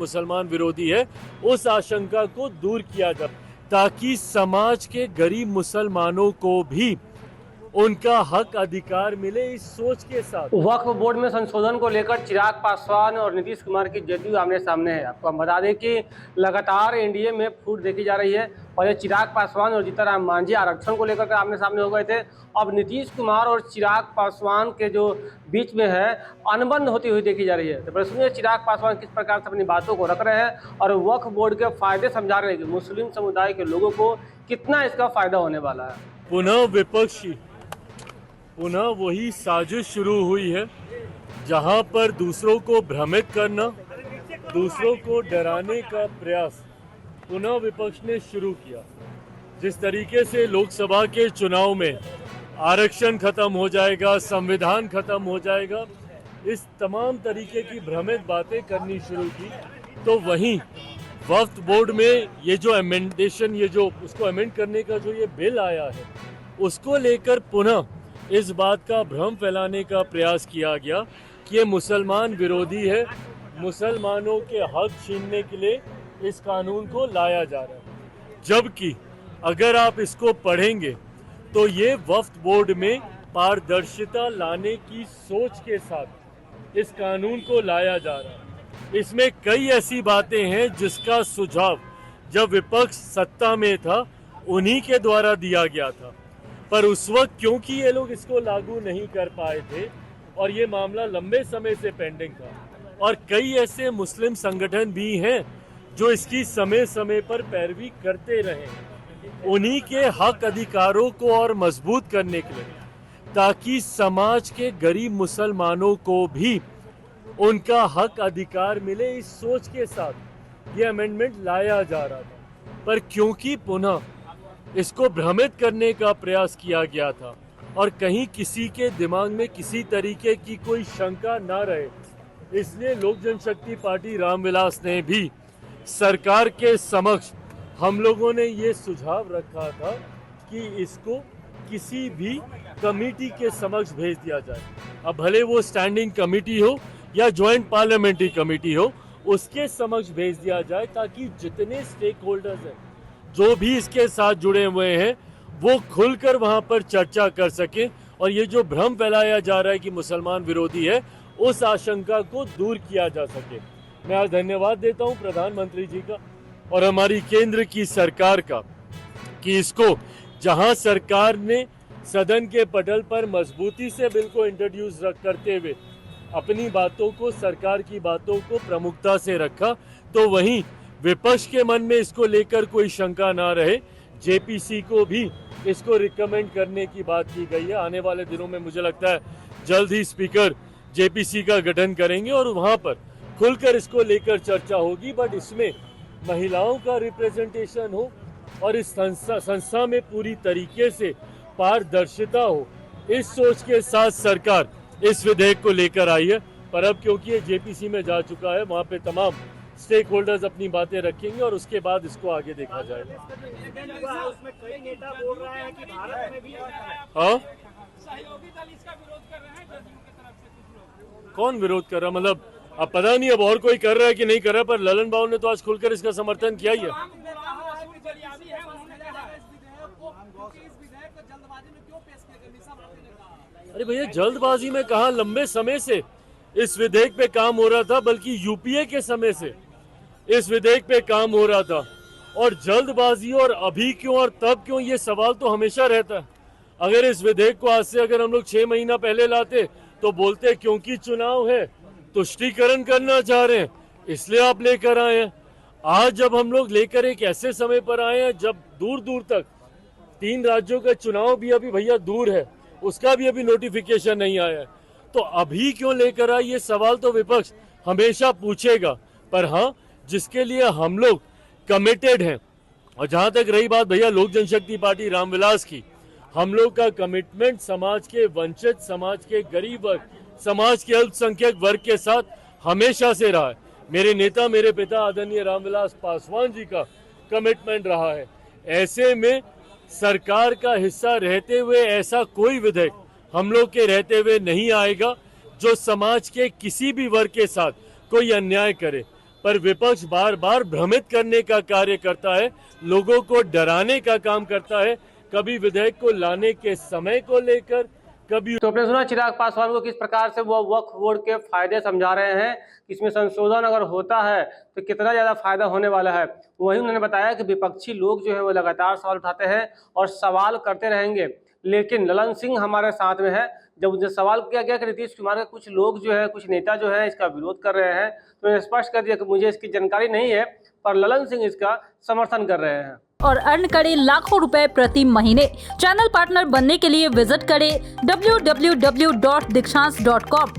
मुसलमान विरोधी है, उस आशंका को दूर किया जाए ताकि समाज के गरीब मुसलमानों को भी उनका हक अधिकार मिले। इस सोच के साथ वक्फ बोर्ड में संशोधन को लेकर चिराग पासवान और नीतीश कुमार की जदयू आमने सामने है। आपको हम बता दें कि लगातार एनडीए में फूट देखी जा रही है और ये चिराग पासवान और जीतन मांझी आरक्षण को लेकर आमने सामने हो गए थे। अब नीतीश कुमार और चिराग पासवान के जो बीच में है अनबन होती हुई देखी जा रही है। तो सुनिए चिराग पासवान किस प्रकार से अपनी बातों को रख रहे हैं और वक्फ बोर्ड के फायदे समझा रहे हैं कि मुस्लिम समुदाय के लोगों को कितना इसका फायदा होने वाला है। पुनः वही साजिश शुरू हुई है जहां पर दूसरों को भ्रमित करना, दूसरों को डराने का प्रयास पुनः विपक्ष ने शुरू किया। जिस तरीके से लोकसभा के चुनाव में आरक्षण खत्म हो जाएगा, संविधान खत्म हो जाएगा, इस तमाम तरीके की भ्रमित बातें करनी शुरू की, तो वहीं वक्फ बोर्ड में ये जो अमेंडेशन, ये जो उसको अमेंड करने का जो ये बिल आया है, उसको लेकर पुनः इस बात का भ्रम फैलाने का प्रयास किया गया कि ये मुसलमान विरोधी है, मुसलमानों के हक छीनने के लिए इस कानून को लाया जा रहा है। जबकि अगर आप इसको पढ़ेंगे तो ये वक्फ बोर्ड में पारदर्शिता लाने की सोच के साथ इस कानून को लाया जा रहा है। इसमें कई ऐसी बातें हैं जिसका सुझाव जब विपक्ष सत्ता में था उन्हीं के द्वारा दिया गया था, पर उस वक्त क्योंकि ये लोग इसको लागू नहीं कर पाए थे और ये मामला लंबे समय से पेंडिंग था, और कई ऐसे मुस्लिम संगठन भी हैं जो इसकी समय समय पर पैरवी करते रहे, उन्हीं के हक अधिकारों को और मजबूत करने के लिए, ताकि समाज के गरीब मुसलमानों को भी उनका हक अधिकार मिले, इस सोच के साथ ये अमेंडमेंट लाया जा रहा था। पर क्योंकि पुनः इसको भ्रमित करने का प्रयास किया गया था और कहीं किसी के दिमाग में किसी तरीके की कोई शंका ना रहे, इसलिए लोक जनशक्ति पार्टी रामविलास ने भी सरकार के समक्ष हम लोगों ने ये सुझाव रखा था कि इसको किसी भी कमेटी के समक्ष भेज दिया जाए। अब भले वो स्टैंडिंग कमेटी हो या ज्वाइंट पार्लियामेंट्री कमेटी हो, उसके समक्ष भेज दिया जाए ताकि जितने स्टेक होल्डर्स हैं, जो भी इसके साथ जुड़े हुए हैं, वो खुलकर वहां पर चर्चा कर सकें और ये जो भ्रम फैलाया जा रहा है कि मुसलमान विरोधी है, उस आशंका को दूर किया जा सके। मैं आज धन्यवाद देता हूं प्रधानमंत्री जी का और हमारी केंद्र की सरकार का कि इसको जहां सरकार ने सदन के पटल पर मजबूती से बिल को इंट्रोड्यूस करते हुए अपनी बातों को, सरकार की बातों को प्रमुखता से रखा, तो वहीं विपक्ष के मन में इसको लेकर कोई शंका ना रहे, जेपीसी को भी इसको रिकमेंड करने की बात की गई है। आने वाले दिनों में मुझे लगता है जल्द ही स्पीकर जेपीसी का गठन करेंगे और वहां पर खुलकर इसको लेकर चर्चा होगी, बट इसमें महिलाओं का रिप्रेजेंटेशन हो और इस संस्था में पूरी तरीके से पारदर्शिता हो, इस सोच के साथ सरकार इस विधेयक को लेकर आई है। पर अब क्योंकि ये जेपीसी में जा चुका है, वहां पे तमाम स्टेक होल्डर्स अपनी बातें रखेंगे और उसके बाद इसको आगे देखा जाएगा। हाँ, कौन विरोध कर रहा, मतलब अब पता नहीं अब और कोई कर रहा है कि नहीं कर रहा, पर ललन बाबू ने तो आज खुलकर इसका समर्थन किया ही है। अरे भैया, जल्दबाजी में कहा, लंबे समय से इस विधेयक पे काम हो रहा था, बल्कि यूपीए के समय से इस विधेयक पे काम हो रहा था, और जल्दबाजी और अभी क्यों और तब क्यों, ये सवाल तो हमेशा रहता है। अगर इस विधेयक को आज से अगर हम लोग 6 महीना पहले लाते तो बोलते क्योंकि चुनाव है, तुष्टीकरण करना चाह रहे हैं इसलिए आप लेकर आए हैं। आज जब हम लोग लेकर एक ऐसे समय पर आए हैं जब दूर दूर तक 3 राज्यों का चुनाव भी अभी भैया दूर है, उसका भी अभी नोटिफिकेशन नहीं आया है, तो अभी क्यों लेकर आए, ये सवाल तो विपक्ष हमेशा पूछेगा। पर हाँ, जिसके लिए हम लोग कमिटेड हैं, और जहां तक रही बात भैया लोक जनशक्ति पार्टी रामविलास की, हम लोग का कमिटमेंट समाज के वंचित, समाज के गरीब वर्ग, समाज के अल्पसंख्यक वर्ग के साथ हमेशा से रहा है। मेरे नेता, मेरे पिता आदरणीय रामविलास पासवान जी का कमिटमेंट रहा है। ऐसे में सरकार का हिस्सा रहते हुए ऐसा कोई विधेयक हम लोग के रहते हुए नहीं आएगा जो समाज के किसी भी वर्ग के साथ कोई अन्याय करे। पर विपक्ष बार बार भ्रमित करने का कार्य करता है, लोगों को डराने का काम करता है, कभी विधेयक को लाने के समय को लेकर, कभी। तो आपने सुना चिराग पासवान को किस प्रकार से वो वक्फ बोर्ड के फायदे समझा रहे हैं, इसमें संशोधन अगर होता है तो कितना ज़्यादा फायदा होने वाला है। वहीं उन्होंने बताया कि विपक्षी लोग जो है वो लगातार सवाल उठाते हैं और सवाल करते रहेंगे, लेकिन ललन सिंह हमारे साथ में है। जब उनसे सवाल किया गया कि नीतीश कुमार के कुछ लोग जो है, कुछ नेता जो है इसका विरोध कर रहे हैं, तो उन्होंने स्पष्ट कर दिया कि मुझे इसकी जानकारी नहीं है, पर ललन सिंह इसका समर्थन कर रहे हैं। और अर्न करें लाखों रुपए प्रति महीने। चैनल पार्टनर बनने के लिए विजिट करें www.dikshans.com।